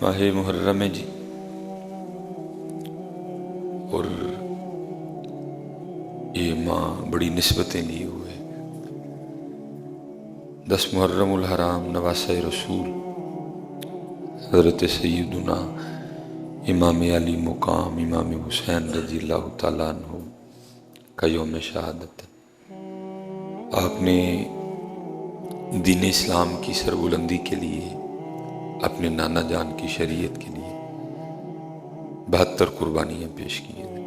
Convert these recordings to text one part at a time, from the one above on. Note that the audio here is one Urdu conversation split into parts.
ماہ محرم ہے جی، اور یہ ماہ بڑی نسبتیں لیے ہوئے، 10 محرم الحرام، نواسہ رسول حضرت سیدنا امام علی مقام امام حسین رضی اللہ تعالیٰ عنہ کا یوم شہادت ہے۔ آپ نے دین اسلام کی سربلندی کے لیے، اپنے نانا جان کی شریعت کے لیے 72 قربانیاں پیش کی ہیں،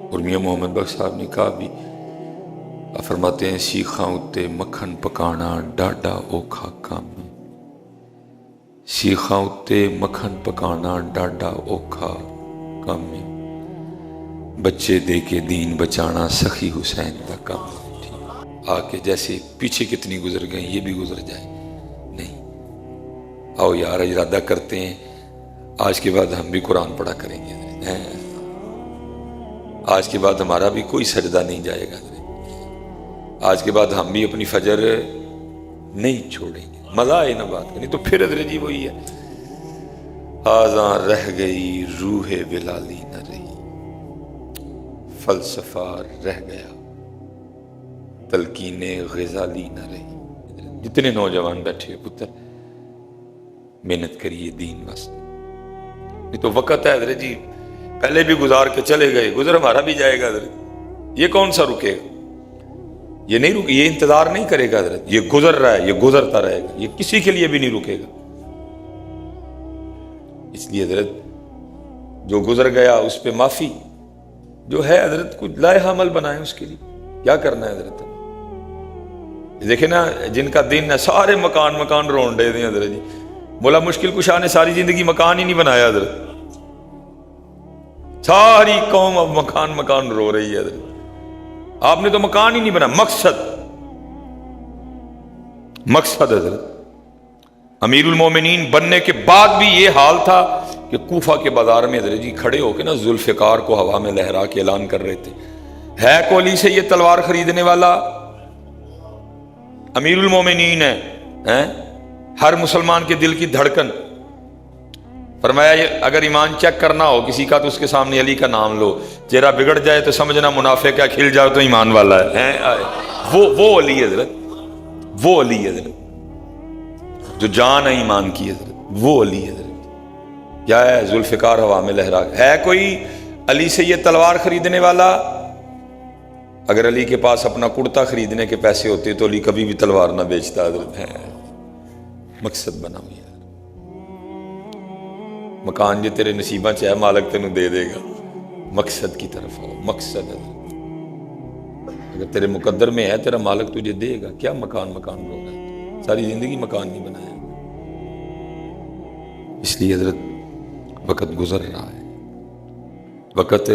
اور میاں محمد بخش صاحب نے کہا بھی، فرماتے ہیں سیخاں اتے مکھن پکانا ڈاڈا اوکھا کام ہے، سیخاں اتے مکھن پکانا ڈاڈا اوکھا کام ہے، بچے دے کے دین بچانا سخی حسین کا کام ہے۔ آ کے جیسے پیچھے کتنی گزر گئیں یہ بھی گزر جائے نہیں، آؤ یار ارادہ کرتے ہیں آج کے بعد ہم بھی قرآن پڑھا کریں گے، آج کے بعد ہمارا بھی کوئی سجدہ نہیں جائے گا، آج کے بعد ہم بھی اپنی فجر نہیں چھوڑیں گے۔ مزہ آئے نا بات کریں تو پھر حضرت جی وہی ہے، آزاں رہ گئی روح بلالی نہ رہی، فلسفہ رہ گیا تلقین غزالی نہ رہی۔ جتنے نوجوان بیٹھے پتر محنت کریے دین واسطے، نہیں تو وقت ہے حضرت جی پہلے بھی گزار کے چلے گئے، گزر ہمارا بھی جائے گا حضرت، یہ کون سا رکے گا؟ یہ نہیں رکے، یہ انتظار نہیں کرے گا حضرت، یہ گزر رہا ہے، یہ گزرتا رہے گا، یہ کسی کے لیے بھی نہیں رکے گا۔ اس لیے حضرت جو گزر گیا اس پہ معافی جو ہے حضرت، کچھ لائحہ عمل بنائیں اس کے لیے، کیا کرنا ہے حضرت؟ دیکھیں نا جن کا دن ہے سارے مکان رونڈے دیں حضرت جی، مولا مشکل کشا نے ساری زندگی مکان ہی نہیں بنایا حضرت، ساری قوم اب مکان رو رہی ہے حضرت، آپ نے تو مکان ہی نہیں بنا، مقصد حضرت۔ امیر المومنین بننے کے بعد بھی یہ حال تھا کہ کوفہ کے بازار میں حضرت جی کھڑے ہو کے نا ذوالفقار کو ہوا میں لہرا کے اعلان کر رہے تھے، ہے کولی سے یہ تلوار خریدنے والا؟ امیر المومنین ہے، ہر مسلمان کے دل کی دھڑکن۔ فرمایا اگر ایمان چیک کرنا ہو کسی کا تو اس کے سامنے علی کا نام لو، چہرہ بگڑ جائے تو سمجھنا منافق ہے، کھل جائے تو ایمان والا ہے۔ وہ علی حضرت، وہ علی حضرت جو جان ہے ایمان کی حضرت، وہ علی حضرت کیا ہے؟ ذوالفقار ہوا میں لہرا، ہے کوئی علی سے یہ تلوار خریدنے والا؟ اگر علی کے پاس اپنا کرتا خریدنے کے پیسے ہوتے تو علی کبھی بھی تلوار نہ بیچتا حضرت۔ ہے مقصد بنا ہوا، مکان جو تیرے نصیبہ چاہے مالک تینوں دے دے گا، مقصد کی طرف ہو، مقصد ہے۔ اگر تیرے مقدر میں ہے تیرا مالک تجھے دے گا، کیا مکان روگا، ساری زندگی مکان نہیں بنایا۔ اس لیے حضرت وقت گزر رہا ہے، وقت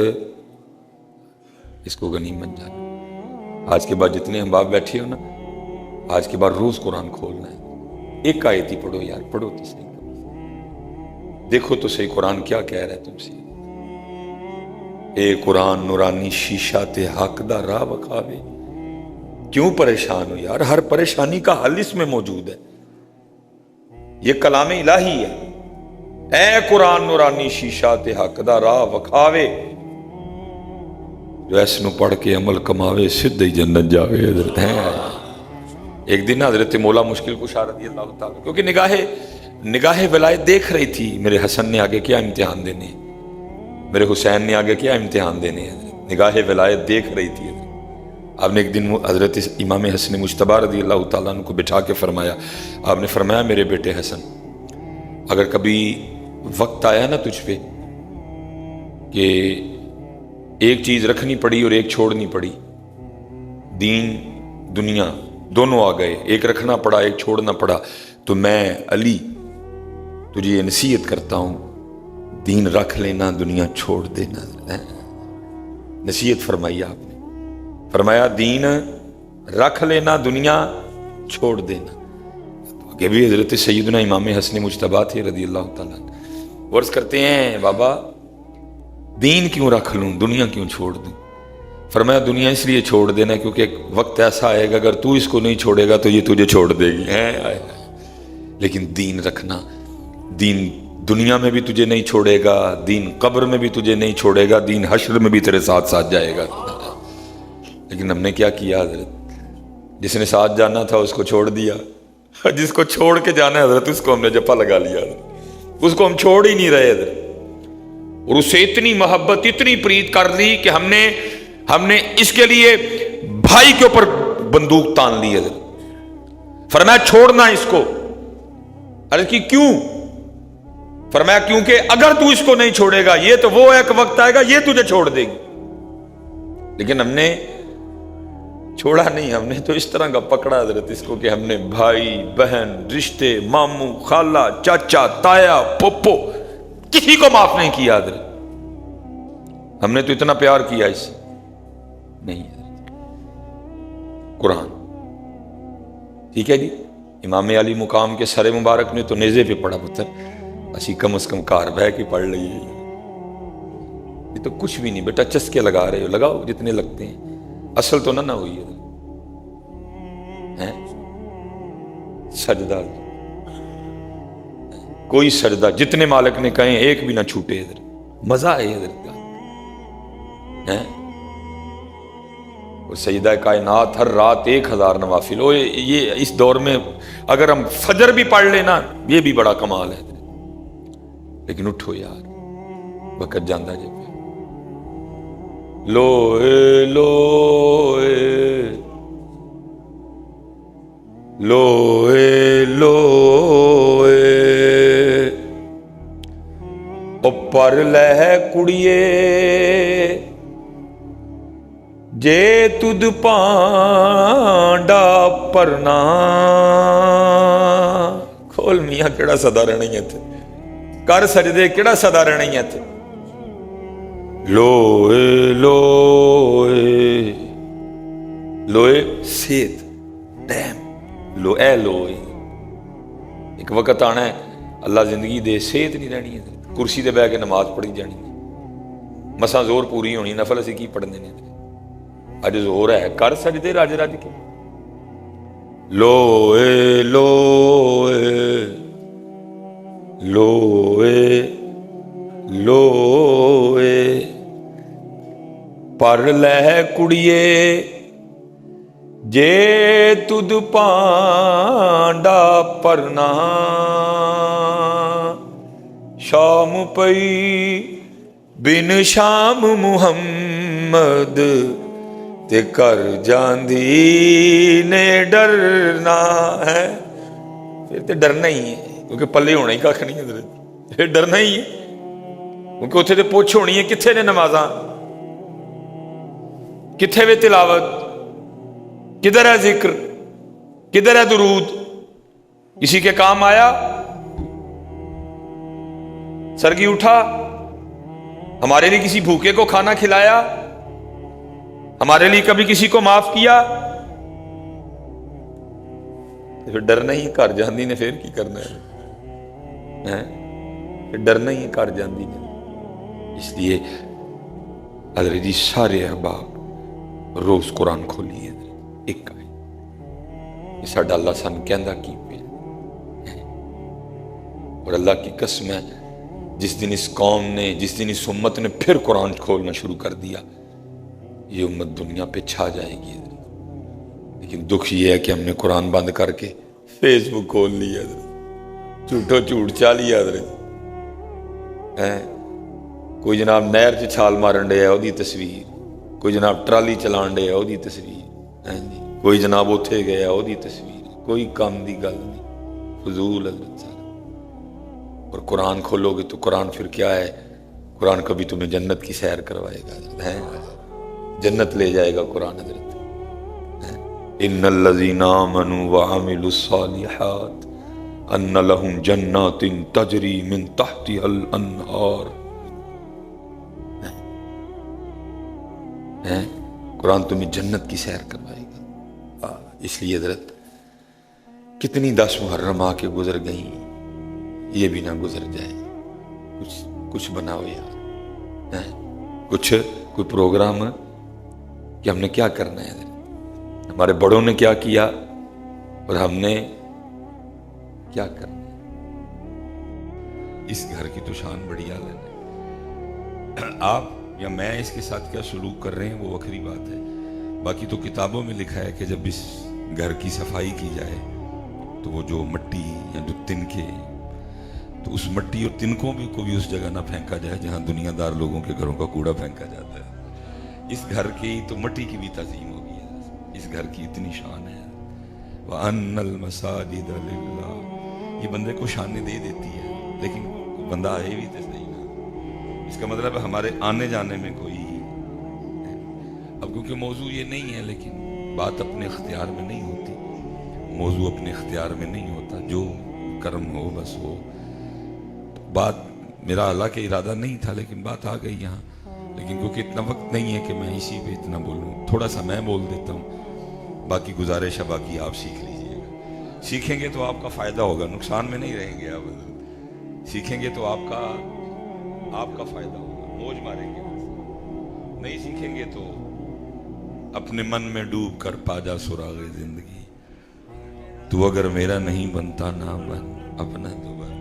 اس کو غنیمت جانا۔ آج کے بعد جتنے ہم باپ بیٹھے ہو نا، آج کے بعد روز قرآن کھولنا ہے، ایک آیت ہی پڑھو یار، پڑھو تو صحیح، دیکھو تو صحیح قرآن کیا کہہ رہا ہے تم سے۔ اے قرآن نورانی شیشہ تے حق دا راہ بکھاوے، کیوں پریشان ہو یار، ہر پریشانی کا حل اس میں موجود ہے، یہ کلام الہی ہے۔ اے قرآن نورانی شیشہ تے حق دا راہ بکھاوے، جو ایس نو پڑھ کے عمل کماوے سدھ ہی جنت جاوے حضرت۔ ہیں ایک دن حضرت مولا مشکل کشا رضی اللہ تعالیٰ، کیونکہ نگاہ ولایت دیکھ رہی تھی، میرے حسن نے آگے کیا امتحان دینے، میرے حسین نے آگے کیا امتحان دینے، نگاہ ولایت دیکھ رہی تھی حضرت۔ آپ نے ایک دن حضرت امام حسن مجتبی رضی اللہ تعالیٰ عنہ کو بٹھا کے فرمایا، آپ نے فرمایا میرے بیٹے حسن، اگر کبھی وقت آیا نا تجھ پہ کہ ایک چیز رکھنی پڑی اور ایک چھوڑنی پڑی، دین دنیا دونوں آ گئے، ایک رکھنا پڑا ایک چھوڑنا پڑا، تو میں علی تجھے یہ نصیحت کرتا ہوں، دین رکھ لینا دنیا چھوڑ دینا۔ نصیحت فرمائی آپ نے، فرمایا دین رکھ لینا دنیا چھوڑ دینا۔ کہ بھی حضرت سیدنا امام حسن مجتبی تھے رضی اللہ تعالیٰ، عرض کرتے ہیں بابا دین کیوں رکھ لوں دنیا کیوں چھوڑ دوں؟ فرمایا دنیا اس لیے چھوڑ دینا کیونکہ ایک وقت ایسا آئے گا اگر تو اس کو نہیں چھوڑے گا تو یہ تجھے چھوڑ دے گی، لیکن دین رکھنا، دین دنیا میں بھی تجھے نہیں چھوڑے گا، دین قبر میں بھی تجھے نہیں چھوڑے گا، دین حشر میں بھی تیرے ساتھ ساتھ جائے گا۔ لیکن ہم نے کیا کیا حضرت؟ جس نے ساتھ جانا تھا اس کو چھوڑ دیا، جس کو چھوڑ کے جانا ہے حضرت اس کو ہم نے جپا لگا لیا حضرت، اس کو ہم چھوڑ ہی نہیں رہے حضرت، اور اسے اتنی محبت اتنی پریت کر لی کہ ہم نے اس کے لیے بھائی کے اوپر بندوق تان لی حضرت۔ فرمایا چھوڑنا اس کو۔ عرض کی کیوں؟ فرمایا کیونکہ اگر تو اس کو نہیں چھوڑے گا یہ تو وہ ایک وقت آئے گا یہ تجھے چھوڑ دے گی۔ لیکن ہم نے چھوڑا نہیں، ہم نے تو اس طرح کا پکڑا حضرت اس کو کہ ہم نے بھائی بہن رشتے ماموں خالہ چاچا تایا پھپھو کسی کو معاف نہیں کیا حضرت۔ ہم نے تو اتنا پیار کیا اس سے نہیں حضرت۔ قرآن ٹھیک ہے جی، امام علی مقام کے سر مبارک نے تو نیزے پہ پڑھا پتر، اسی کم از کم کار بہ کے پڑھ لئیے، یہ تو کچھ بھی نہیں بیٹا، چسکے لگا رہے ہو لگاؤ جتنے لگتے ہیں، اصل تو نہ ہوئی ہے سجدہ، کوئی سجدہ جتنے مالک نے کہیں ایک بھی نہ چھوٹے ادھر، مزہ ہے ادھر کا۔ اور سجدہ کائنات ہر رات 1000 نوافل، یہ اس دور میں اگر ہم فجر بھی پڑھ لینا یہ بھی بڑا کمال ہے، لیکن اٹھو یار وقت جاندہ جب لوئے لوئے لوئے لوئے او پر لہ کڑیے جے تد پانڈا پرنا، کھول میاں کیڑا صدا رہنی ہے تھے، کر سجدے کیڑا صدا رہنی ہے تھے، لوئے لوئے لوئے سیت ٹائم لو اے لوئے، ایک وقت آنا ہے اللہ زندگی دے سیت نہیں رہنی ہے، کرسی دے بہ کے نماز پڑھی جانی ہے، مساں زور پوری ہونی، نفل اسی کی پڑھنے نے، اج زور ہے کر سجدے راج راج کے، لوئے لوئے لوئے لوئے پر لہ کڑیے جے تد پانڈا پرنا، شام پئی بن شام محمد تے کر جاندی نے ڈرنا ہے، پھر تے ڈرنا ہی ہے کیونکہ پلے ہونا ہی کھ نہیں ہے، پھر ڈرنا ہی ہے کیونکہ اتنے تے پوچھ ہونی ہے کتھے نے نمازاں، کتھے وے تلاوت، کدھر ہے ذکر، کدھر ہے درود، کسی کے کام آیا، سرگی اٹھا، ہمارے لیے کسی بھوکے کو کھانا کھلایا، ہمارے لیے کبھی کسی کو معاف کیا، پھر ڈرنا ہی کر جاندی نے، پھر کی کرنا ہے، پھر ڈرنا ہی کر جاندی نے۔ اس لیے حضرت جی سارے احباب روز قرآن کھولیے، ایک آئے یہ ساڈا اللہ سان کہندا کی پہ، اور اللہ کی قسم ہے جس دن اس قوم نے، جس دن اس امت نے پھر قرآن کھولنا شروع کر دیا یہ امت دنیا پہ چھا جائے گی۔ لیکن دکھ یہ ہے کہ ہم نے قرآن بند کر کے فیس بک کھول لیا، جھوٹو جھوٹ چالیا، کوئی جناب نہر چ چھال مارن ڈے وہ تصویر، کوئی جناب ٹرالی چلان ڈے وہ تصویر، کوئی جناب اتھے گیا وہ تصویر، کوئی کام دی گل نہیں، فضول حضرت سارا۔ اور قرآن کھولو گے تو قرآن پھر کیا ہے، قرآن کبھی تمہیں جنت کی سیر کروائے گا، جنت لے جائے گا قرآن حضرت۔ ان الذین آمنوا وعملوا الصالحات ان لهم جنات تجری من تحتها الانہار، قرآن تمہیں جنت کی سیر کروائے گا۔ اس لیے حضرت کتنی 10 محرم آ کے گزر گئیں، یہ بھی نہ گزر جائے، کچھ بناؤ یار، کوئی پروگرام کہ ہم نے کیا کرنا ہے، ہمارے بڑوں نے کیا کیا اور ہم نے کیا کرنا ہے۔ اس گھر کی تو شان بڑی اعلیٰ ہے. آپ یا میں اس کے ساتھ کیا سلوک کر رہے ہیں وہ وکری بات ہے. باقی تو کتابوں میں لکھا ہے کہ جب اس گھر کی صفائی کی جائے تو وہ جو مٹی یا جو تنکے، تو اس مٹی اور تنکوں کو بھی اس جگہ نہ پھینکا جائے جہاں دنیا دار لوگوں کے گھروں کا کوڑا پھینکا جاتا ہے. اس گھر کی تو مٹی کی بھی تعظیم ہوگی ہے. اس گھر کی اتنی شان ہے. وَأَنَّ الْمَسَاجِدَ لِلَّهِ، یہ بندے کو شانیں دے دیتی ہے، لیکن بندہ آئے بھی تو صحیح نا. اس کا مطلب ہمارے آنے جانے میں کوئی، اب کیونکہ موضوع یہ نہیں ہے، لیکن بات اپنے اختیار میں نہیں ہوتی، موضوع اپنے اختیار میں نہیں ہوتا، جو کرم ہو بس ہو. بات میرا حالانکہ ارادہ نہیں تھا، لیکن بات آ گئی یہاں. لیکن کیونکہ اتنا وقت نہیں ہے کہ میں اسی پہ اتنا بولوں، تھوڑا سا میں بول دیتا ہوں. باقی گزارش ہے، باقی آپ سیکھ لیجئے گا. سیکھیں گے تو آپ کا فائدہ ہوگا، نقصان میں نہیں رہیں گے. آپ سیکھیں گے تو آپ کا فائدہ ہوگا. موج ماریں گے. نہیں سیکھیں گے تو اپنے من میں ڈوب کر پا جا سراغ زندگی. تو اگر میرا نہیں بنتا نہ بن، اپنا تو بن.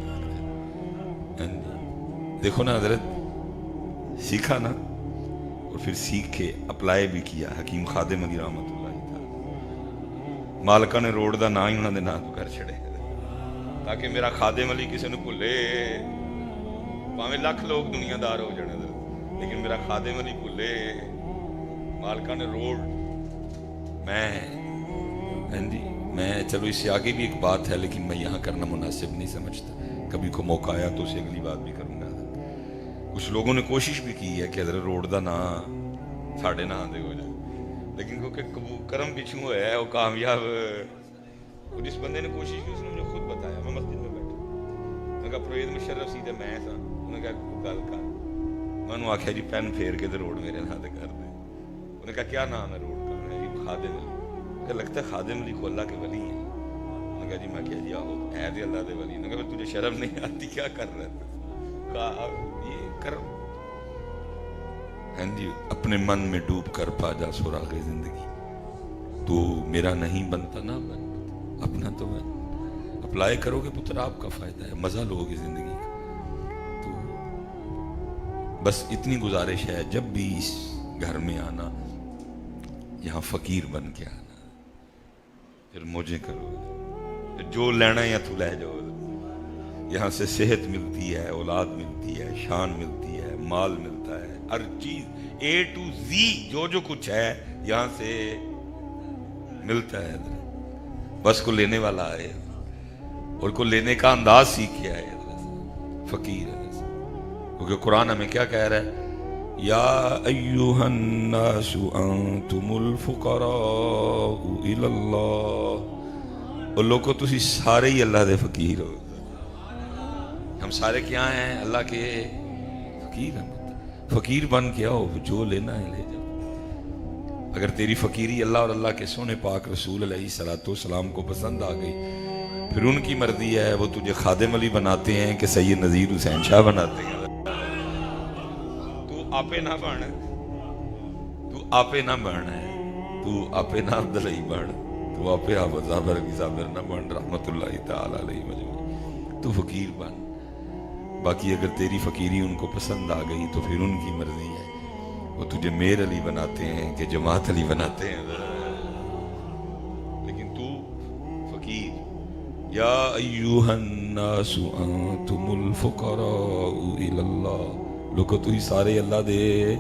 دیکھو نا حضرت، سیکھا نا، اور پھر سیکھ کے اپلائی بھی کیا. حکیم خادم علی رحمت اللہ تعالی مالکہ نے روڈ دا نا ہی انہوں نے نا تو کر چھڑے، تاکہ میرا خادم علی کسی نے بھولے. پاویں لاکھ لوگ دنیا دار ہو جانے حضرت، لیکن میرا خادم علی بھولے. مالکہ نے روڈ میں چلو اس سے آگے بھی ایک بات ہے، لیکن میں یہاں کرنا مناسب نہیں سمجھتا. کبھی کو موقع آیا تو اسے اگلی بات بھی کروں گا. کچھ لوگوں نے کوشش بھی کی ہے کہ حضرت روڈ دا نا ساڑھے نا دے ہو جائے، لیکن کیونکہ کرم پچھوں ہوا ہے وہ کامیاب. اور جس بندے نے کوشش کی اس نے مجھے خود بتایا. میں مسجد میں بیٹھا، انہوں نے کہا پرویز مشرف سیدھے میں سا. انہوں نے کہا گل کر. میں انہوں آکھیا جی پین پھیر کے روڈ میرے نا دے کر دے. انہوں نے کہا کیا نام ہے روڈ کا؟ میں جی خادم علی. کہ لگتا ہے خادم علی کو اللہ کے ولی ہیں. انہوں نے کہا جی میں کیا جی آہو اے دے اللہ دے ولی. انہوں نے کہا تجھے شرم نہیں آتی کیا کر رہا تھا؟ کہا یہ کر. ہاں جی، اپنے من میں ڈوب کر پا جا سراغ زندگی. تو میرا نہیں بنتا نہ بن، اپنا تو بن. اپلائی کرو گے پتر آپ کا فائدہ ہے، مزہ لو گے زندگی کا. تو بس اتنی گزارش ہے، جب بھی اس گھر میں آنا یہاں فقیر بن کے آنا. پھر موجیں کرو، پھر جو لینا یا تو لے جاؤ. یہاں سے صحت ملتی ہے، اولاد ملتی ہے، شان ملتی ہے، مال ملتا ہے، ہر چیز A to Z جو کچھ ہے یہاں سے ملتا ہے. بس کو لینے والا آئے اور کو لینے کا انداز سیکھ کے آئے. فقیر ہے، کیونکہ قرآن ہمیں کیا کہہ رہا ہے؟ یا ایوہ الناس انتم الفقراء الی اللہ. اور لوگوں تسی سارے ہی اللہ دے فقیر ہو. ہم سارے کیا ہیں؟ اللہ کے فقیر ہیں. فقیر بن کے آؤ، جو لینا ہے لے جاؤ. اگر تیری فقیری اللہ اور اللہ کے سونے پاک رسول علیہ الصلوۃ والسلام کو پسند آ گئی، پھر ان کی مرضی ہے، وہ تجھے خادم علی بناتے ہیں کہ سید نذیر حسین شاہ بناتے ہیں. تو آپے نہ بن، تو آپے نہ بن ہے، تو آپے نہ عبدالعی بن، تو آپے حافظ صابر کی صابر نہ بن رحمت اللہ تعالی علیہ مجمعین. تو فقیر بن. باقی اگر تیری فقیری ان کو پسند آ گئی تو پھر ان کی مرضی ہے، وہ تجھے میر علی بناتے ہیں کہ جماعت علی بناتے ہیں. لیکن تو فقیر. یا ایوہ الناس انتم الفقراء الی اللہ. لوگو تو ہی سارے اللہ دے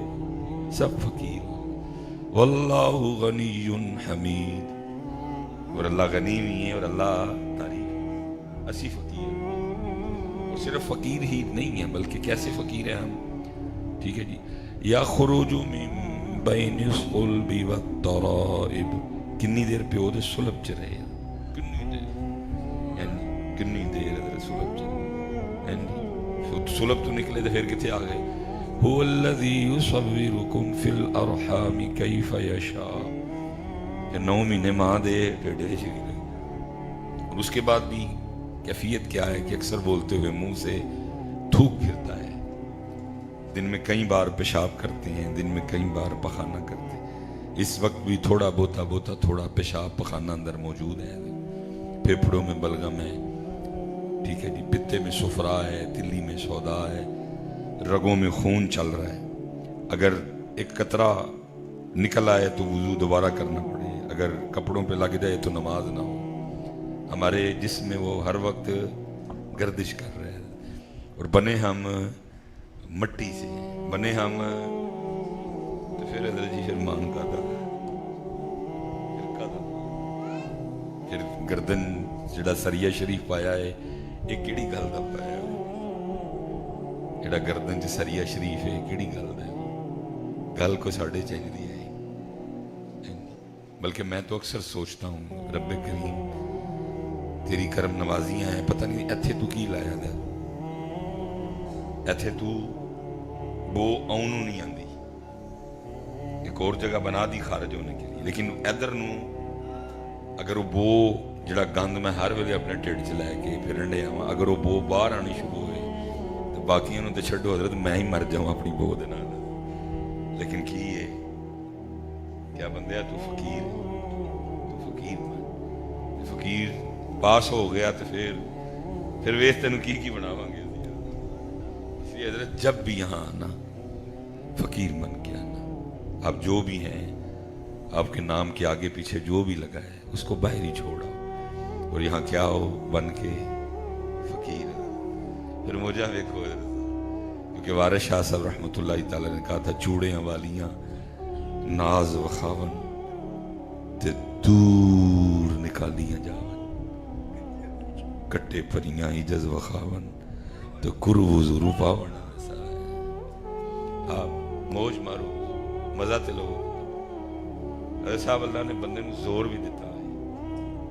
سب فقیر. واللہ غنی حمید. اور اللہ غنی بھی ہے اور اللہ تعریف. اسی فقیر. اور صرف فقیر ہی نہیں ہے بلکہ کیسے فقیر ہیں ہم؟ ٹھیک ہے جی. یخرج من بین الصلب والترائب. کنی دیر پیو دے صلب چ رہے، کنی دیر صلب چ رہے، صلب تو نکلے تو پھر کتنے آ گئے؟ هو الذی یصورکم فی الارحام کیف یشاء. کہ 9 مہینے ماں دے ڈیڑھے شریک. اور اس کے بعد بھی کیفیت کیا ہے کہ اکثر بولتے ہوئے منہ سے تھوک پھرتا ہے. دن میں کئی بار پیشاب کرتے ہیں، دن میں کئی بار پخانہ کرتے ہیں. اس وقت بھی تھوڑا بوتا تھوڑا پیشاب پخانہ اندر موجود ہے. پھیپھڑوں میں بلغم ہے. ٹھیک ہے جی، پتے میں سفرا ہے، تلی میں سودا ہے، رگوں میں خون چل رہا ہے. اگر ایک قطرہ نکل آئے تو وضو دوبارہ کرنا پڑے، اگر کپڑوں پہ لگ جائے تو نماز نہ ہو. ہمارے جسم میں وہ ہر وقت گردش کر رہے ہیں. اور بنے ہم مٹی سے، بنے ہم تو پھر حضرت جی فرمان کا تھا پھر گردن جڑا سریہ شریف پایا ہے یہ کیڑی گل دا پایا ہے؟ جڑا گردن چ سریہ شریف ہے کیڑی گل دا ہے؟ گل کو ساڑھے چاہیے ہے. بلکہ میں تو اکثر سوچتا ہوں رب کریم تیری کرم نوازیاں ہیں، پتہ نہیں ایتھے تو کی لایا دا، ایتھے تو بو آنوں نہیں آندی، ایک اور جگہ بنا دی خارج ہونے کے لیے، لیکن ادھر نو اگر وہ بو جڑا گند میں ہر ویلے اپنے ٹھڈ چ لے کے پھرن ڈیا ہاں، اگر وہ بو باہر آنی شروع ہوئے تو باقیوں نے تو چھڈو حضرت میں ہی مر جاؤں اپنی بو دے نال. لیکن کی ہے کیا بندیا تو فقیر ہے، تو فقیر میں فقیر پاس ہو گیا تو پھر ویس تینوں کی بناواں گے. اس لیے حضرت جب بھی یہاں آنا فقیر بن کے آنا. آپ جو بھی ہیں، آپ کے نام کے آگے پیچھے جو بھی لگا ہے اس کو باہر ہی چھوڑا اور یہاں کیا ہو بن کے فقیر. پھر موجہ دیکھو کیونکہ وارث شاہ صاحب رحمۃ اللہ تعالی نے کہا تھا چوڑیاں والیاں ناز وخاون تے دور نکالیاں جاون، کٹے پریاں عجز وخاون تو کرو وزورو پاون. آپ موج مارو، مزہ تے لو. حضرت صاحب اللہ نے بندے نو زور بھی دیتا ہے،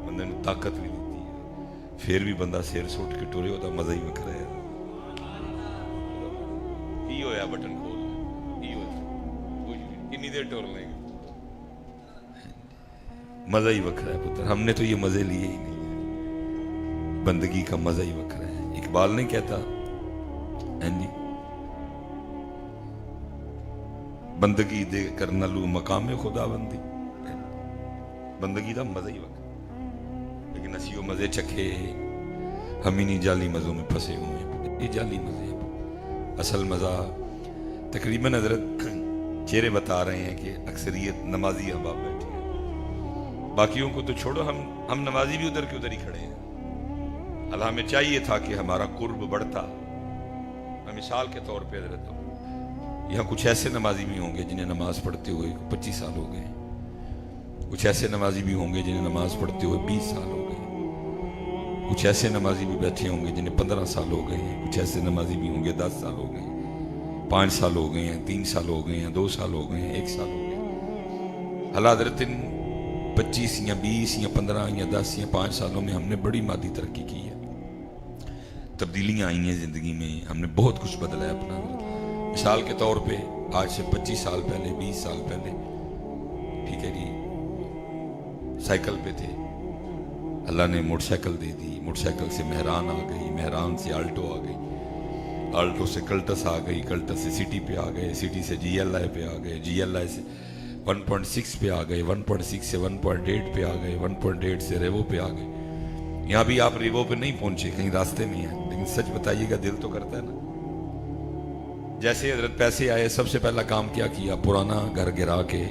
بندے نو طاقت بھی دیتی ہے، پھر بھی بندہ سیر سوٹ کے ٹورے ہوتا مزہ ہی وکھرا ہے. کی ہویا بٹن کھول کی ہویا کنی دیر ٹور لیں گے، مزہ ہی وکھرا ہے پتر. ہم نے تو یہ مزے لیے ہی نہیں ہے، بندگی کا مزہ ہی وکھرا ہے. اقبال نہیں کہتا جی بندگی دے کرنا لو مقام خدا بندی، بندگی دا مزہ ہی وقت. لیکن اسی وہ مزے چکھے ہم ہی نہیں جعلی مزوں میں پھنسے ہوئے ہیں. یہ جعلی مزے ہیں، اصل مزہ تقریباً حضرت چہرے بتا رہے ہیں کہ اکثریت نمازی احباب بیٹھے ہیں، باقیوں کو تو چھوڑو، ہم نمازی بھی ادھر کے ادھر ہی کھڑے ہیں. اللہ ہمیں چاہیے تھا کہ ہمارا قرب بڑھتا. میں مثال کے طور پہ حضرت یہاں کچھ ایسے نمازی بھی ہوں گے جنہیں نماز پڑھتے ہوئے 25 سال ہو گئے، کچھ ایسے نمازی بھی ہوں گے جنہیں نماز پڑھتے ہوئے 20 سال ہو گئے، کچھ ایسے نمازی بھی بیٹھے ہوں گے جنہیں 15 سال ہو گئے ہیں، کچھ ایسے نمازی بھی ہوں گے 10 سال ہو گئے ہیں، 5 سال ہو گئے ہیں، 3 سال ہو گئے ہیں، 2 سال ہو گئے ہیں، 1 سال ہو گئے ہیں. اللہ حضرت 25 یا 20 یا 15 یا 10 یا 5 سالوں میں ہم نے بڑی مادی ترقی کی ہے، تبدیلیاں آئی ہیں زندگی میں، ہم نے بہت کچھ بدلا ہے اپنا. مثال کے طور پہ آج سے 25 سال پہلے 20 سال پہلے ٹھیک ہے جی سائیکل پہ تھے، اللہ نے موٹر سائیکل دے دی، موٹر سائیکل سے مہران آ گئی، مہران سے آلٹو آ گئی، آلٹو سے کلٹس آ گئی، کلٹس سے سٹی پہ آ گئے، سٹی سے جی ایل آئی پہ آ گئے، جی ایل آئی سے 1.6 پہ آ گئے، 1.6 سے 1.8 پہ آ گئے، 1.8 سے ریوو پہ آ گئے. یہاں بھی آپ ریوو پہ نہیں پہنچے، کہیں راستے میں ہیں، لیکن سچ بتائیے گا دل تو کرتا ہے نا. جیسے حضرت پیسے آئے سب سے پہلا کام کیا پرانا گھر گرا کے،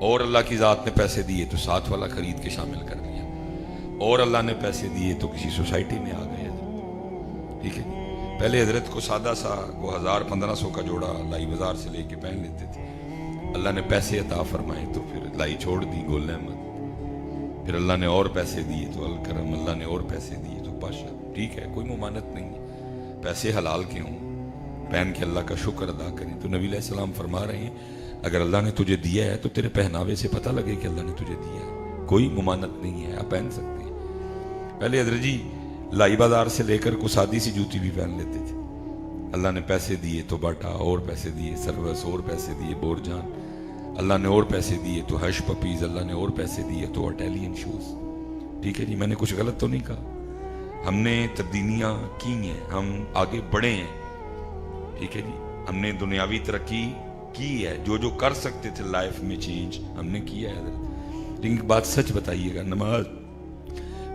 اور اللہ کی ذات نے پیسے دیے تو ساتھ والا خرید کے شامل کر لیا، اور اللہ نے پیسے دیے تو کسی سوسائٹی میں آ گئے. ٹھیک ہے، پہلے حضرت کو سادہ سا وہ 1000-1500 کا جوڑا لائی بازار سے لے کے پہن لیتے تھے. اللہ نے پیسے عطا فرمائے تو پھر لائی چھوڑ دی، گول احمد. پھر اللہ نے اور پیسے دیے تو الکرم، اللہ نے اور پیسے دیے تو پاشا. ٹھیک ہے، کوئی ممانت نہیں ہے، پیسے حلال کے ہوں، پہن کے اللہ کا شکر ادا کریں. تو نبی علیہ السلام فرما رہے ہیں اگر اللہ نے تجھے دیا ہے تو تیرے پہناوے سے پتہ لگے کہ اللہ نے تجھے دیا ہے، کوئی ممانت نہیں ہے، آپ پہن سکتے ہیں. پہلے حضرت جی لائی بازار سے لے کر کو سادی سی جوتی بھی پہن لیتے تھے. اللہ نے پیسے دیے تو باٹا، اور پیسے دیے سروس، اور پیسے دیے بور جان، اللہ نے اور پیسے دیے تو ہش پپیز، اللہ نے اور پیسے دیے تو اٹیلین شوز. ٹھیک ہے جی، میں نے کچھ غلط تو نہیں کہا. ہم نے تبدیلیاں کی ہیں، ہم آگے بڑھے ہیں. ٹھیک ہے جی، ہم نے دنیاوی ترقی کی ہے، جو کر سکتے تھے لائف میں چینج ہم نے کیا ہے. لیکن ایک بات سچ بتائیے گا، نماز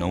9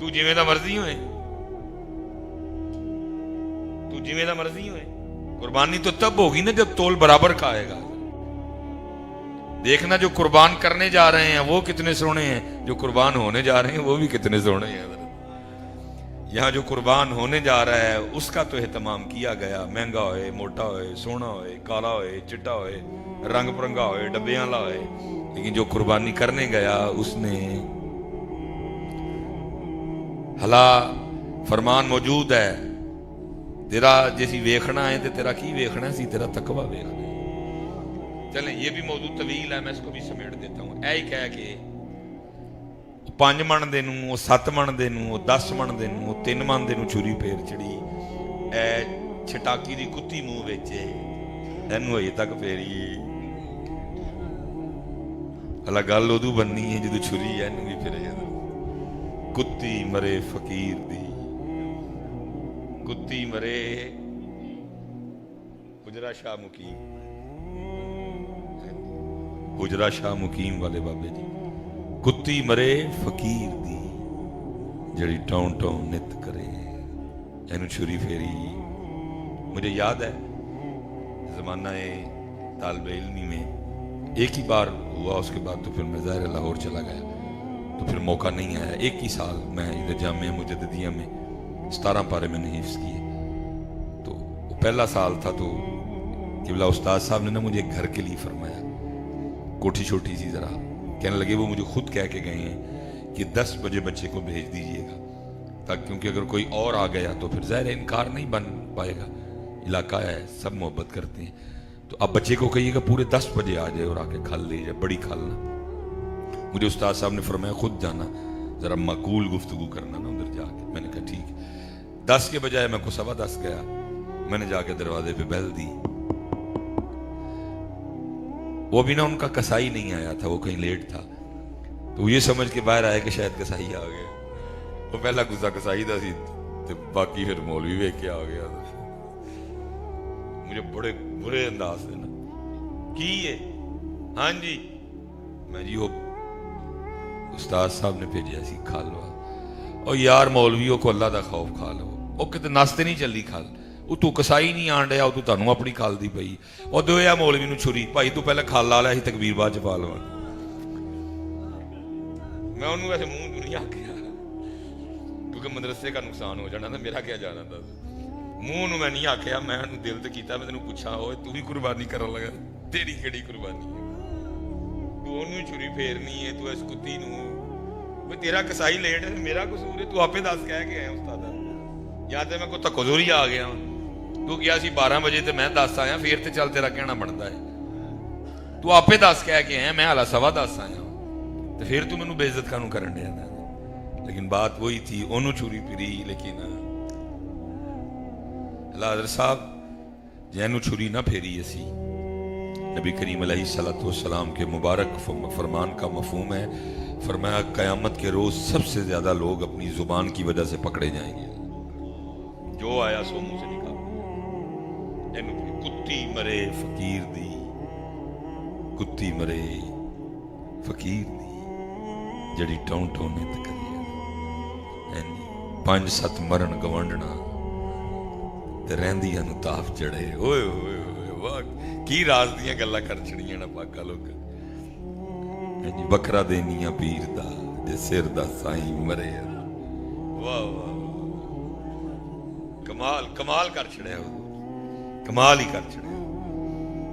تو جویں دا مرضی ہوئے، تو جویں دا مرضی ہوئے، قربانی تو تب ہوگی نا جب تول برابر کا آئے گا۔ دیکھنا جو قربان کرنے جا رہے ہیں وہ کتنے سونے ہیں، جو قربان ہونے جا رہے ہیں وہ بھی کتنے سونے ہیں۔ یہاں جو قربان ہونے جا رہا ہے اس کا تو اہتمام کیا گیا، مہنگا ہوئے، موٹا ہوئے، سونا ہوئے، کالا ہوئے، چٹا ہوئے، رنگ پرنگا ہوئے، ڈبے والا ہوئے، لیکن جو قربانی کرنے گیا اس نے ہلا فرمان موجود ہے، تیرا جیسی ویکھنا ہے تے تیرا کی ویکھنا ہے سی، تیرا تقوی ویکھنا ہے۔ چلیں یہ بھی موضوع طویل ہے، میں اس کو بھی سمیٹ دیتا ہوں۔ اے ہی کہہ کے 5 من دے نوں، 7 من دے نوں، 10 من دے نوں، 3 من دے نوں چھری پھیر چڑی، اے چھٹاکی دی کتی منہ وچ اینوں اجے تک پھیری۔ اللہ گل ادو بننی ہے جدوں چھری اینوں بھی پھرے، کتی مرے فقیر دی، کتی مرے حجرہ شاہ مقیم، حجرہ شاہ مقیم والے بابے جی، کتی مرے فقیر دی جڑی ٹاؤن ٹاؤن نت کرے، اینو چھری پھیری۔ مجھے یاد ہے زمانہ طالب علمی میں ایک ہی بار ہوا، اس کے بعد تو پھر میں ظاہر لاہور چلا گیا تو پھر موقع نہیں آیا۔ ایک ہی سال میں جامعہ مجددیہ میں 17 پارے میں نے حفظ کیے، تو وہ پہلا سال تھا، تو قبلہ استاد صاحب نے نا مجھے ایک گھر کے لیے فرمایا، کوٹھی چھوٹی سی ذرا، کہنے لگے وہ مجھے خود کہہ کے گئے ہیں کہ 10 بجے بچے کو بھیج دیجئے گا، تاکہ کیونکہ اگر کوئی اور آ گیا تو پھر ظاہر انکار نہیں بن پائے گا، علاقہ ہے سب محبت کرتے ہیں، تو اب بچے کو کہیے گا پورے 10 بجے آ جائے اور آ کے کھل لے جائے، بڑی کھلنا۔ مجھے استاد صاحب نے فرمایا خود جانا، ذرا معقول گفتگو کرنا نا ادھر جا کے۔ میں نے کہا ٹھیک ہے۔ 10 کے بجائے میں کو 10:15 گیا، میں نے جا کے دروازے پہ بیل دی، وہ بھی نا ان کا کسائی نہیں آیا تھا، وہ کہیں لیٹ تھا، تو یہ سمجھ کے باہر آیا کہ شاید کسائی آ گیا، وہ پہلا گزا کسائی دا سی تے باقی پھر مولوی ویکھ کے آ گیا۔ مجھے بڑے برے انداز سے نا کی ہے، ہاں جی، میں جی وہ استاد صاحب نے بھیجا سی کھا لو، اور یار مولویوں کو اللہ دا خوف کھا لو، وہ کتے ناستے نہیں چلی کھال، وہ تو کسائی نہیں آن ڈیا، وہ تو تانوں اپنی کھال دی پئی، وہ دویا مولوی نو چھری، بھائی تو پہلے کھال لا لیا ہی تکبیر بعد چ پا لوا۔ میں انہوں ویسے منہ نہیں آکھیا کیونکہ مدرسے کا نقصان ہو جانا تھا، میرا کیا جانا تھا، منہ نو میں نہیں آکھیا، میں انہوں دل تے کیتا، میں تینوں پوچھا ہوئے تو ہی قربانی کرن لگا، تیری کیڑی قربانی ہے، تو انہوں چھری پھیرنی ہے، تو اس کتی نو تیرا کسائی لیٹ ہے، میرا قصور ہے، تو آپے 10 کہہ کے آیا استاد، یا تے میں کو تکزوری آ گیا، تو کیا سی 12 بجے تے میں 10 آیا، پھر تے چل تیرا کہنا بنتا ہے، تو آپے 10 کہہ کے آیا، میں حالا 10:15 آیا، تو پھر تو میں نے بے عزت کانوں کرن دیا تھا، لیکن بات وہی تھی، انہوں چھری پھری، لیکن اللہ حضرت صاحب جینوں چھری نہ پھیری اسی، نبی کریم علیہ السلام کے مبارک فرمان کا مفہوم ہے، فرمایا قیامت کے روز سب سے زیادہ لوگ اپنی زبان کی وجہ سے پکڑے جائیں گے، جو آیا سو منہ سے نکال، کتی مرے فقیر دی، کتی مرے فقیر دی جڑی ٹون ٹون نت کری، 5-7 مرن گوانڈنا تے رہندیاں نو تاف چڑھے، اوئے ہوئے ہوئے واہ کی راز دیاں گلاں کر چھڑیاں نا پاکا لوگ، بکرا دینیاں پیر دا جے سر دا سائیں مرے، واہ واہ کمال کمال کر چھڑیا، کمال ہی کر چھڑیا۔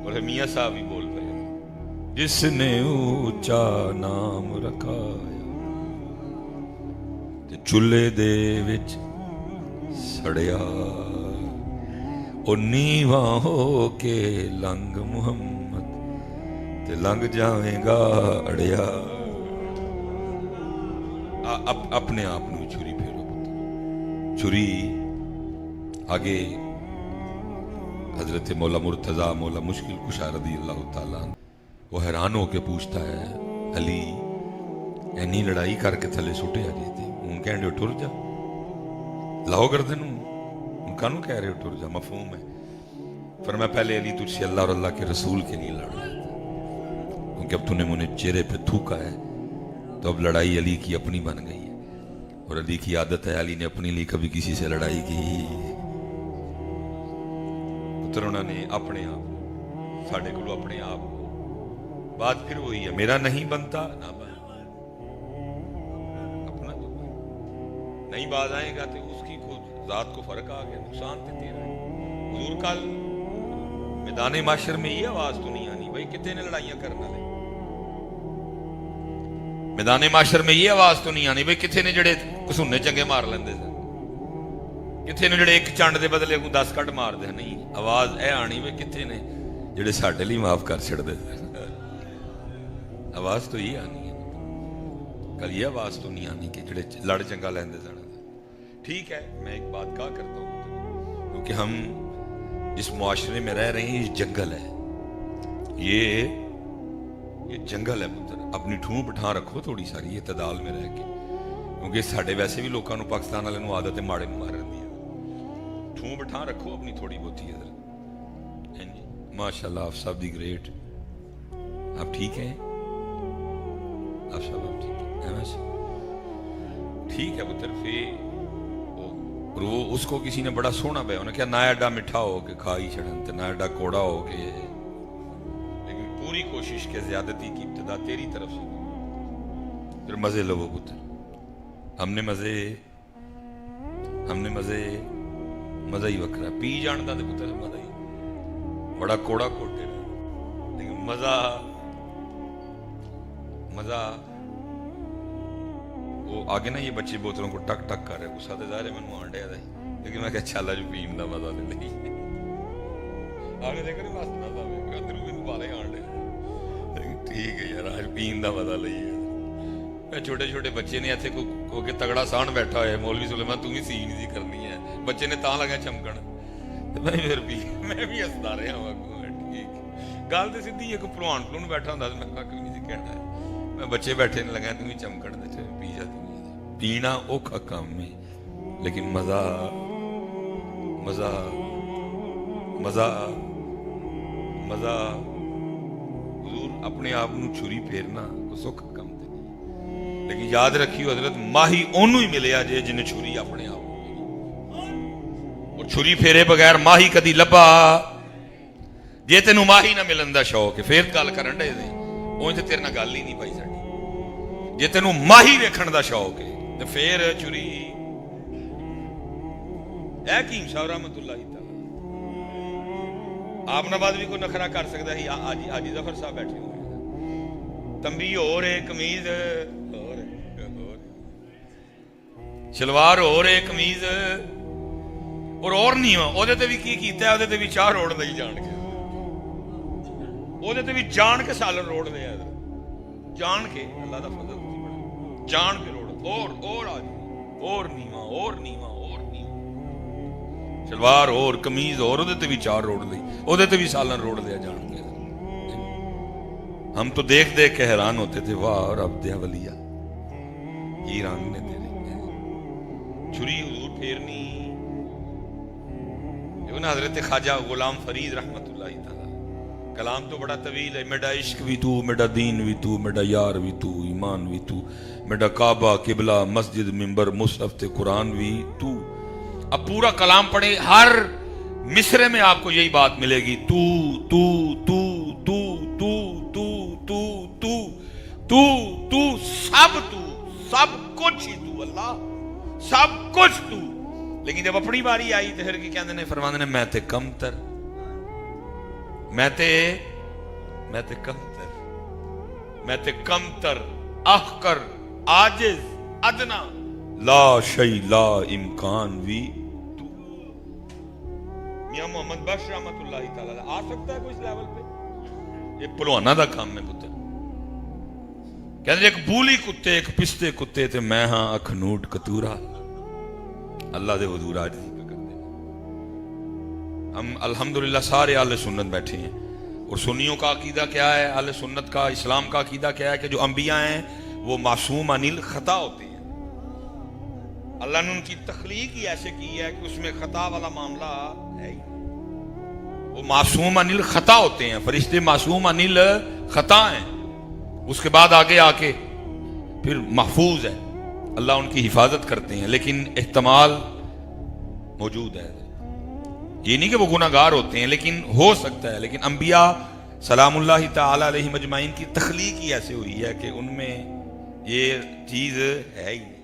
اور میاں صاحب ہی بول رہے ہیں، جس نے اونچا نام رکھایا تے چولہے دے وچ سڑیا، او نیواں ہو کے لنگ محمد تے لنگ جاویں گا اڑیا۔ اپنے آپ نو چھری پھیرو پتر، چھری آگے حضرت مولا مرتضیٰ مولا مشکل کشا رضی اللہ تعالیٰ وہ حیران ہو کے پوچھتا ہے، علی اینی لڑائی کر کے تھلے سوٹے آ جاتے، ان کہنے ٹر جا، لاؤ گردن ان کا نو کہہ رہے ہو ٹر جا، مفہوم ہے۔ فرمایا پہلے علی تجھ سے اللہ اور اللہ کے رسول کے لیے لڑ رہا تھا، کیونکہ اب تو نے مجھے چہرے پہ تھوکا ہے، تو اب لڑائی علی کی اپنی بن گئی ہے، اور علی کی عادت ہے، علی نے اپنے لیے کبھی کسی سے لڑائی کی پتر، انہوں نے اپنے آپ ساڑھے کو اپنے آپ بات پھر وہی ہے، میرا نہیں بنتا نہ اپنا جو نہیں باز آئے گا تو اس کی ذات کو فرق آ گیا، نقصان تے تیرا ہے۔ حضور کل میدان معاشر میں یہ آواز تو نہیں آنی بھائی کتنے نے لڑائیاں کرنا لے، میدان معاشر میں یہ آواز تو نہیں آنی بھائی کتنے نے جڑے کسونے چنگے مار لیندے سن، کتنے نے جڑے ایک چانڈ دے بدلے کو 10 کٹ مار دے، نہیں آواز اے آنی بھائی کتنے نے جڑے ساڈے لیے معاف کر چھڑ دے، آواز تو یہ آنی ہے، کل یہ آواز تو نہیں آنی کہ جڑے لڑ چنگا لیندے سن۔ ٹھیک ہے، میں ایک بات کہا کرتا ہوں کیونکہ ہم جس معاشرے میں رہ رہے ہیں یہ جنگل ہے، یہ جنگل ہے پتر، اپنی ٹھون بٹھا رکھو تھوڑی ساری اعتدال میں رہ کے، کیونکہ ساڈے ویسے بھی لوگوں کو پاکستان والے عادت ہے ماڑے مارن دی، ٹھون بٹھا رکھو اپنی تھوڑی بہتی ہے۔ ماشاءاللہ آپ سب دی گریٹ، آپ ٹھیک ہیں؟ آپ سب آپ ٹھیک ہیں؟ ٹھیک ہے پتر، پھر اور وہ اس کو کسی نے بڑا سونا پہ انہیں کیا نہ ایڈا مٹھا ہو کے کھائی چھڑن تے نہ ایڈا کوڑا ہو کے، لیکن پوری کوشش کے زیادتی کی ابتدا تیری طرف سے، پھر مزے لو پتر، ہم نے مزے مزہ ہی وکرا پی جانتا تے پتر مزہ ہی بڑا کوڑا کوٹے رہا، لیکن مزہ وہ آگے نا یہ بچے بوتلوں کو ٹک ٹک کر رہے، غصہ تو ظاہر ہے میں آن ڈیا لیکن میں کہا چالا جو پین دا مزہ لے لئی آگے دیکھ رہے واسطہ تھا میں ادھروں بھی پالے آن ڈیا، ٹھیک ہے یار آج پین دا مزہ لئی ہے۔ چھوٹے چھوٹے بچے نے ایتھے کو کے تگڑا سان بیٹھا ہوئے، مولوی سلیمان تم ہی سین سی کرنی ہے، بچے نے تاں لگا چمکن، میں پھر بھی ہسدا رہا ہوں، ٹھیک گل تو سیدھی ایک پلوان پلون بیٹھا ہوں میں کھ بھی نہیں کہنا ہے، میں بچے بیٹھے نے لگا تم ہی چمکن دے پی جاتی پینا اوکھا کام میں، لیکن مزہ حضور اپنے آپ نو چھری پھیرنا کو سکھ کم تے نہیں، لیکن یاد رکھیو حضرت ماہی اونوں ہی ملیا جے جنہیں چھری اپنے آپ اور چھری پھیرے بغیر ماہی کدی لبا جے تینوں ماہی نہ ملن دا شوق ہے پھر گل کرن دے اونج تے تیرے نال گل ہی نہیں پائی ساڈی، جے تینوں ماہی ویکھن دا شوق ہے تے پھر چھری اے حکیم صاحب رحمت اللہ تعالی آپ نواز بھی کوئی نخرا کر سکتا ہے، آجی ظفر صاحب بیٹھے ہوئے تنبیہ ہو رہے قمیض ہو رہے شلوار ہو رہے قمیض اور نہیں ہو او دے تے بھی کی کیتا ہے، او دے تے بھی چاہ روڑ دئی جان کے، او دے تے بھی جان کے سالن روڑ دے ہے، جان کے اللہ دا فضل جان کے روڑ اور آج اور نیواں شلوار اور قمیض اور او دے تے بھی چار روڑ دئی، او دے تے بھی سالن روڑ دیا جان کے، ہم تو دیکھ کے حیران ہوتے تھے، واہ رب دیا ولیہ یہ رنگ نے تیرے چھری حضور پھیرنی۔ حضرت خواجہ غلام فرید رحمت اللہ تعالی کلام تو بڑا طویل ہے، میرا عشق بھی تو، میرا دین بھی تو، میرا یار بھی تو، ایمان بھی تو، میرا کعبہ قبلہ مسجد منبر مصحف تے قرآن بھی تو۔ اب پورا کلام پڑھے ہر مصرے میں آپ کو یہی بات ملے گی، تو تو تو تو تو تو تو تو تو تو سب کچھ ہی تو، اللہ سب کچھ تو، لیکن جب اپنی باری آئی تو پھر کی کہندے نے فرماندے نے میں تے کمتر، میں تے کمتر احقر عاجز ادنا لا شیء لا امکان وی تو۔ میاں محمد بخش رحمت اللہ تعالی آ سکتا ہے کوئی اس لیول پہ؟ یہ پلوانا دا کام ہے پتر، کہتے ایک بولی کتے ایک پستے کتے تے میں ہاں اکھنوٹ کتورا، اللہ دے حضور آج پہ کرتے ہیں۔ ہم الحمدللہ سارے اہل سنت بیٹھے ہیں، اور سنیوں کا عقیدہ کیا ہے، اہل سنت کا اسلام کا عقیدہ کیا ہے کہ جو انبیاء ہیں وہ معصوم عن الخطا ہوتے ہیں، اللہ نے ان کی تخلیق ہی ایسے کی ہے کہ اس میں خطا والا معاملہ ہے ہی، وہ معصوم عن الخطا ہوتے ہیں، فرشتے معصوم عن الخطا ہیں، اس کے بعد آگے آ کے پھر محفوظ ہے، اللہ ان کی حفاظت کرتے ہیں، لیکن احتمال موجود ہے. یہ نہیں کہ وہ گناہ گار ہوتے ہیں، لیکن ہو سکتا ہے. لیکن انبیاء سلام اللہ تعالی علیہ مجمعین کی تخلیق ہی ایسے ہوئی ہے کہ ان میں یہ چیز ہے ہی نہیں.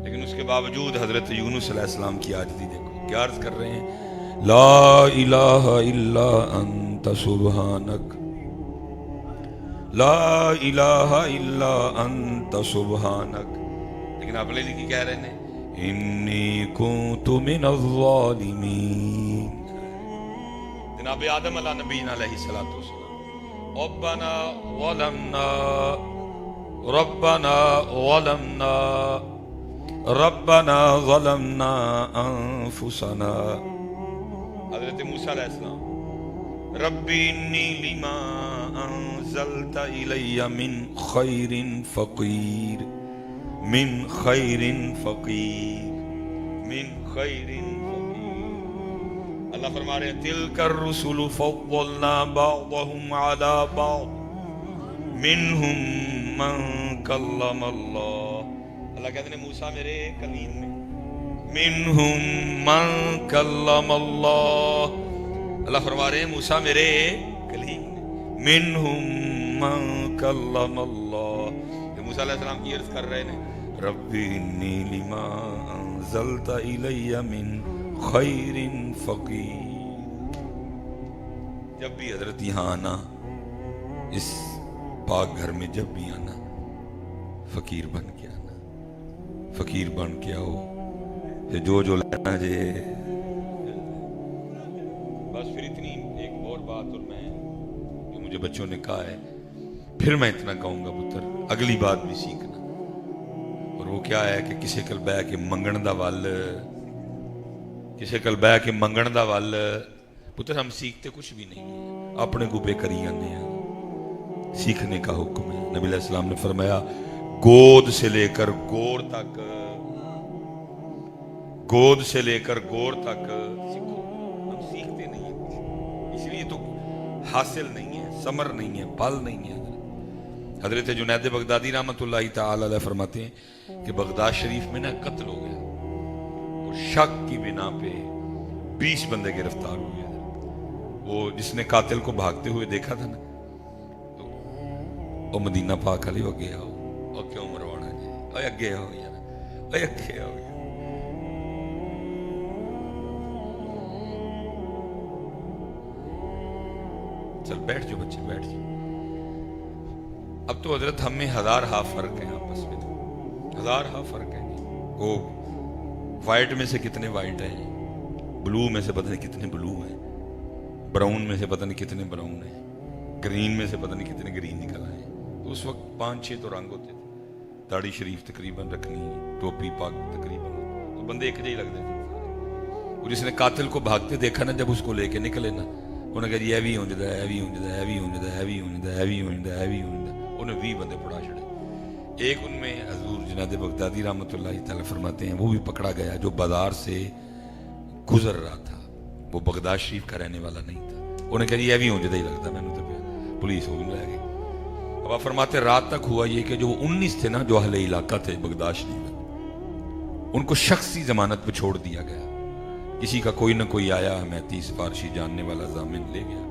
لیکن اس کے باوجود حضرت یونس علیہ السلام کی عاجزی دیکھو، کیا عرض کر رہے ہیں، لا الہ الا انت سبحانک، لا الہ الا انت سبحانک. لیکن آپ لے کی کہہ رہے ہیں انی کنت من الظالمین. جناب آدم علیہ نبینا علیہ الصلوۃ والسلام، ربنا ظلمنا انفسنا. حضرت موسیٰ علیہ السلام، ربی انی لما انزلت الی من خیر فقیر، من خیر فقیر، من خیر فقیر. اللہ فرما رہے ہیں تلک الرسل فضلنا بعضهم علی بعض منہم من کلم اللہ. اللہ کہتے ہیں موسیٰ میرے کلیم میں، منہم من کلم اللہ. اللہ فرما رہے ہیں موسیٰ میرے کلیم میں، منہم من کلم اللہ. موسیٰ علیہ السلام کی عرض کر رہے ہیں ربی انی لما انزلت الی من خیر فقیر. جب بھی حضرت یہاں آنا، اس پاک گھر میں جب بھی آنا، فقیر بن کے آنا، فقیر بن کے آؤ، جو لینا جے. بس پھر اتنی ایک اور بات، اور میں جو مجھے بچوں نے کہا ہے پھر میں اتنا کہوں گا پتر، اگلی بات بھی سیکھنا. اور وہ کیا ہے کہ کسے کل بہ کے منگن دا ول، کسے کل بہ کے منگن دا ول. پتر ہم سیکھتے کچھ بھی نہیں ہیں، اپنے گوبے کری جانے ہیں. سیکھنے کا حکم ہے. نبی علیہ السلام نے فرمایا گود سے لے کر گور تک، گود سے لے کر گور تک سیکھو. ہم سیکھتے نہیں ہیں، اس لیے تو حاصل نہیں ہے، ثمر نہیں ہے، پھل نہیں ہے. حضرت جنید بغدادی رحمۃ اللہ تعالی علیہ فرماتے ہیں کہ بغداد شریف میں نا قتل ہو گیا، اور شک کی بنا پہ 20 بندے گرفتار ہو گئے. وہ جس نے قاتل کو بھاگتے ہوئے دیکھا تھا نا، تو وہ مدینہ پاک علی اگے آؤ، اور کیوں مروانا جی، اے اگے آؤ یار، اے اگے آؤ یار. چل بیٹھ جاؤ بچے، بیٹھ جاؤ. اب تو حضرت ہم میں ہزار ہا فرق ہیں آپس میں، ہزار ہا فرق ہے. وہ وائٹ میں سے کتنے وائٹ ہیں، بلو میں سے پتہ نہیں کتنے بلو ہیں، براؤن میں سے پتہ نہیں کتنے براؤن ہیں، گرین میں سے پتہ نہیں کتنے گرین نکل آئے. تو اس وقت 5-6 تو رنگ ہوتے تھے، داڑھی شریف تقریباً رکھنی، ٹوپی پاک تقریباً، تو بندے ایک جہی لگتے تھے. اور جس نے قاتل کو بھاگتے دیکھا نا، جب اس کو لے کے نکلے نا، انہوں نے کہا جی ایوی ہونجدہ ہے، ایوی ہونجدہ ہے، ایوی ہونجدہ ہے، ایوی ہونجدہ ہے، ایوی ہونجدہ ہے، ایوی ہونجدہ ہے. انہیں 20 بندے پڑا چھڑے. ایک ان میں حضور جنید بغدادی رحمۃ اللہ تعالی فرماتے ہیں وہ بھی پکڑا گیا، جو بازار سے گزر رہا تھا، وہ بغداد شریف کا رہنے والا نہیں تھا. انہیں کہا جی ایوی ہونجدہ ہی لگتا میں نے، تو پولیس ہو لے گئی. اب آپ فرماتے رات تک ہوا یہ کہ جو 19 تھے نا، جو اہل علاقہ تھے بغداد شریف، ان کو شخصی ضمانت پہ چھوڑ دیا گیا. کسی کا کوئی نہ کوئی آیا، حمیتی سفارشی جاننے والا ضامن لے گیا،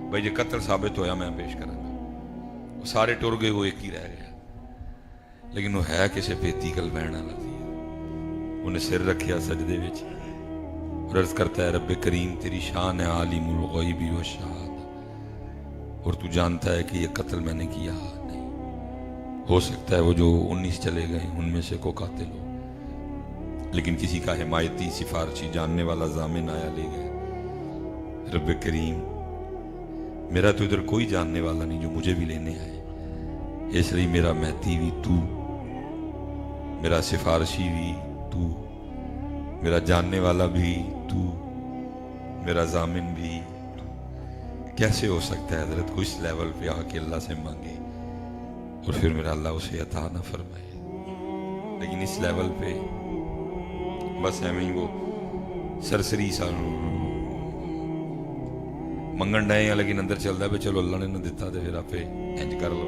بھائی یہ قتل ثابت ہویا میں پیش کروں گا. وہ سارے ٹر گئے، وہ ایک ہی رہ گیا. لیکن وہ ہے کسے پیتی کل بہنا لگی. انہیں سر رکھیا سجدے وچ، اور عرض کرتا ہے رب کریم تیری شان ہے عالم الغیب والشہادہ، اور تو جانتا ہے کہ یہ قتل میں نے کیا نہیں. ہو سکتا ہے وہ جو 19 چلے گئے ان میں سے کو قاتل ہو، لیکن کسی کا حمایتی سفارشی جاننے والا ضامن آیا لے گیا. رب کریم میرا تو ادھر کوئی جاننے والا نہیں جو مجھے بھی لینے آئے، اس لیے میرا مہتی بھی تو، میرا سفارشی بھی تو، میرا جاننے والا بھی تو، میرا ضامن بھی تو. کیسے ہو سکتا ہے حضرت کو اس لیول پہ آ کے اللہ سے مانگے اور پھر میرا اللہ اسے عطا نہ فرمائے. لیکن اس لیول پہ بس ایویں وہ سرسری سا منگن ڈائیں، لیکن اندر چلتا ہے چلو اللہ نے نہ دیتا تو پھر آپ انج کر لو.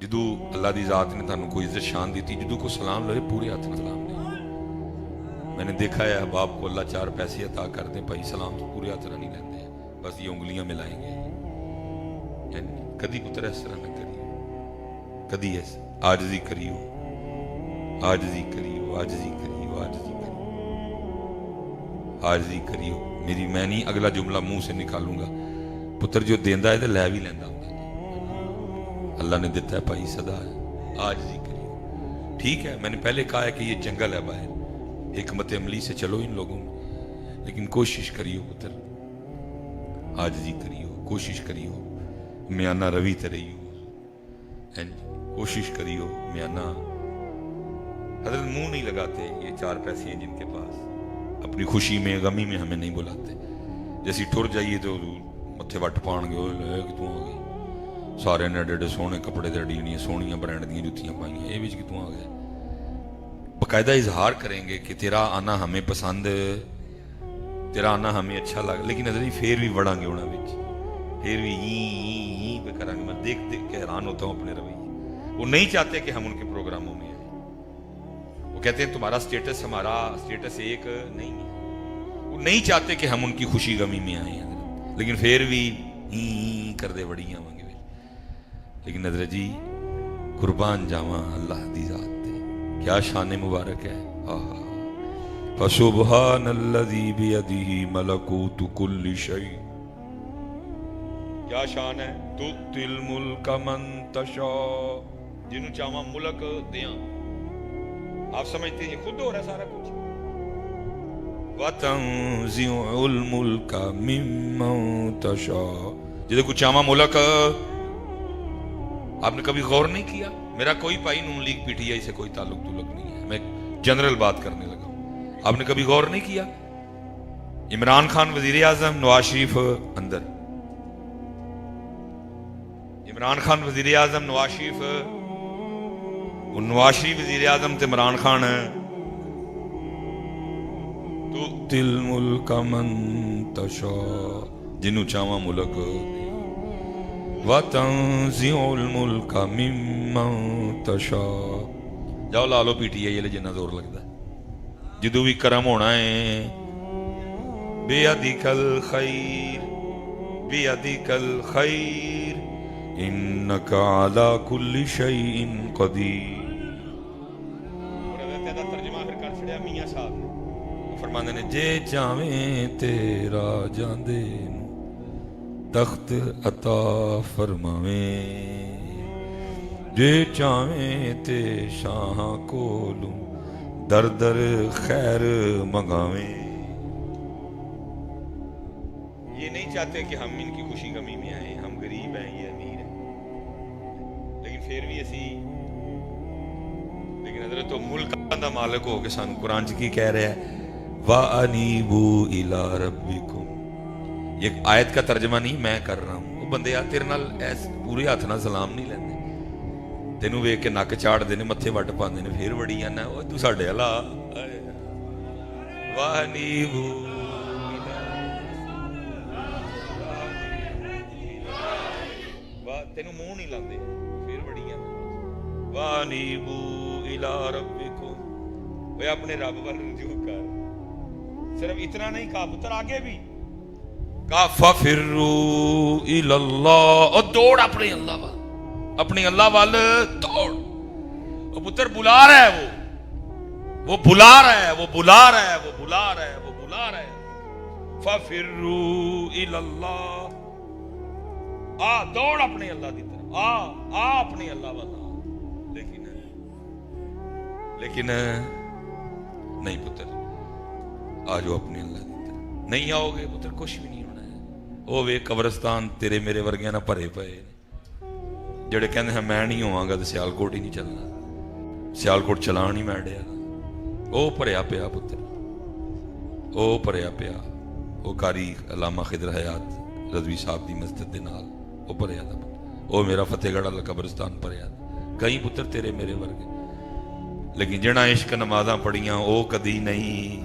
جدو اللہ دی ذات نے تھانوں کوئی عزت شان دیتی، جدو کو سلام لے پورے ہاتھ میں سلام لے. میں نے دیکھا ہے احباب کو اللہ 4 پیسے عطا کر دیں، بھائی سلام پورے ہاتھ نہیں لیتے ہیں، بس یہ انگلیاں ملائیں گے. کدی پتر اس طرح نہ کریو، کدی ایسا عاجزی کریو، عاجزی کریو، عاجزی کریو، عاجزی کریو، عاجزی کریو. میری میں نہیں اگلا جملہ منہ سے نکالوں گا، پتر جو دیندا ہے تو لے بھی لیندا ہوندا ہے. اللہ نے دیتا ہے بھائی صدا ہے، عاجزی کریو. ٹھیک ہے، میں نے پہلے کہا ہے کہ یہ جنگل ہے باہر، حکمت عملی سے چلو ان لوگوں میں، لیکن کوشش کریو پتر، عاجزی کریو، کوشش کریو میانہ روی تے رہیو، کوشش کریو میانہ. حضرت منہ نہیں لگاتے، یہ 4 پیسے ہیں جن کے پاس، اپنی خوشی میں غمی میں ہمیں نہیں بلاتے. جیسی ٹر جائیے تو متھے وٹ پان گے، کتوں آ گئی، سارے نے ایڈے سونے کپڑے تے ڈیڑیاں سونیاں برانڈ دیاں جتیاں پائیاں، یہ بچ کتوں آ گئے. باقاعدہ اظہار کریں گے کہ تیرا آنا ہمیں پسند، تیرا آنا ہمیں اچھا لگا، لیکن حضرت پھر بھی وڑاں گے انہاں وچ، پھر بھی یہیں پہ کریں گے. میں دیکھ دیکھ کے حیران ہوتا ہوں اپنے رویے. وہ نہیں چاہتے کہ ہم ان کے پروگراموں میں آئیں. وہ کہتے ہیں تمہارا سٹیٹس ہمارا سٹیٹس ایک نہیں ہے. وہ نہیں چاہتے کہ ہم ان کی خوشی غمی میں آئیں حضرت، لیکن پھر بھی کر دے بڑی آواں گے. لیکن حضرت جی قربان جاواں اللہ دی ذات تے، کیا شان مبارک ہے. فسبحان الذی بیدہ ملکوت کل شیء. کیا شان ہے. تؤتی الملک من تشاء، جنہوں چاہواں ملک دیاں. آپ سمجھتے ہیں خود ہو رہا ہے سارا کچھ. وتنزع الملک ممن تشاء، جدے کو چاہواں ملک. آپ نے کبھی غور نہیں کیا؟ میرا کوئی بھائی نون لیگ پی ٹی آئی سے کوئی تعلق نہیں ہے، میں جنرل بات کرنے لگا. آپ نے کبھی غور نہیں کیا؟ عمران خان وزیر اعظم، نواز شریف اندر. عمران خان وزیر اعظم، نواز شریف وزیر اعظم تے عمران خان. تؤتی الملک من تشاء، جنوں چاہواں ملک. وَتَنزِعُ الْمُلْكَ مِمَّن تَشَاءُ. جاؤ لا لو پی ٹی آئی جنہ زور لگتا ہے. جدو بھی کرم ہونا ہے، بِيَدِكَ الْخَيْرُ بِيَدِكَ الْخَيْرُ إِنَّكَ عَلَى كُلِّ شَيْءٍ قَدِيرٌ. ترجمہ پھر کر چھڑیا میاں صاحب نے. فرماندے نے جے چاویں تیرا جاندے تخت عطا فرماویں، جے چاہیں تے شاہ کولوں در در خیر منگاویں. یہ نہیں چاہتے کہ ہم ان کی خوشی غمی میں آئیں. ہم غریب ہیں، یہ امیر ہیں، لیکن پھر بھی اسی. لیکن حضرت تو ملک دا مالک ہو کے سانو قرآن کی کہہ رہا ہے وَأَنِيبُوا إِلَىٰ رَبِّكُمْ. یہ آیت کا ترجمہ نہیں میں کر رہا ہوں. وہ بندے آ تیرے نال ایس پورے ہاتھ نال سلام نہیں لیندے، تینوں ویکھ کے نک چاڑ دینے، متھے وٹ پاندے نے، پھر وڑی جانا او تو ساڈے والا. وَأَنِيبُوا تینوں منہ نہیں لاندے، پھر وڑی جانا. وَأَنِيبُوا إِلَىٰ رَبِّكُمْ. وہ اپنے رب ول رجوع کر. صرف اتنا نہیں کہا پتر، آگے بھی فَفِرُّوا إِلَى اللَّهِ. اور دوڑ اپنے اللہ وال، اپنے اللہ وال دوڑ. وہ پتر بلا رہا ہے، وہ بلا رہا ہے، وہ بلا رہا ہے، وہ بلا رہا ہے، وہ بلا رہا ہے. فَفِرُّوا إِلَى اللَّهِ. آ دوڑ اپنے اللہ کی طرف، آ اپنے اللہ وال. لیکن نہیں پتر، آ جاؤ اپنے اللہ کی طرف. نہیں آؤ گے پتر کچھ بھی نہیں ہونا ہے. وہ وے قبرستان تیرے میرے ورگیاں نہ بھرے پئے جڑے کہندے ہیں میں نہیں ہواں گا تے سیالکوٹ ہی نہیں چلنا، سیالکوٹ چلان ہی میں ڈیا. او بھریا پیا پتر، او بھریا پیا. وہ قاری علامہ خضر حیات رضوی صاحب دی مسجد دے نال او بھریا تھا. او میرا فتح گڑھ والا قبرستان بھریا تھا. کئی پتر تیرے میرے ورگے، لیکن جڑا عشق نمازاں پڑھیاں او کدی نہیں.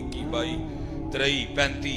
21 22 23 35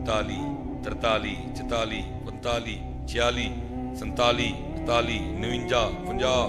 43 44 45 46 47 48 49 50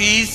30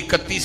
31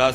10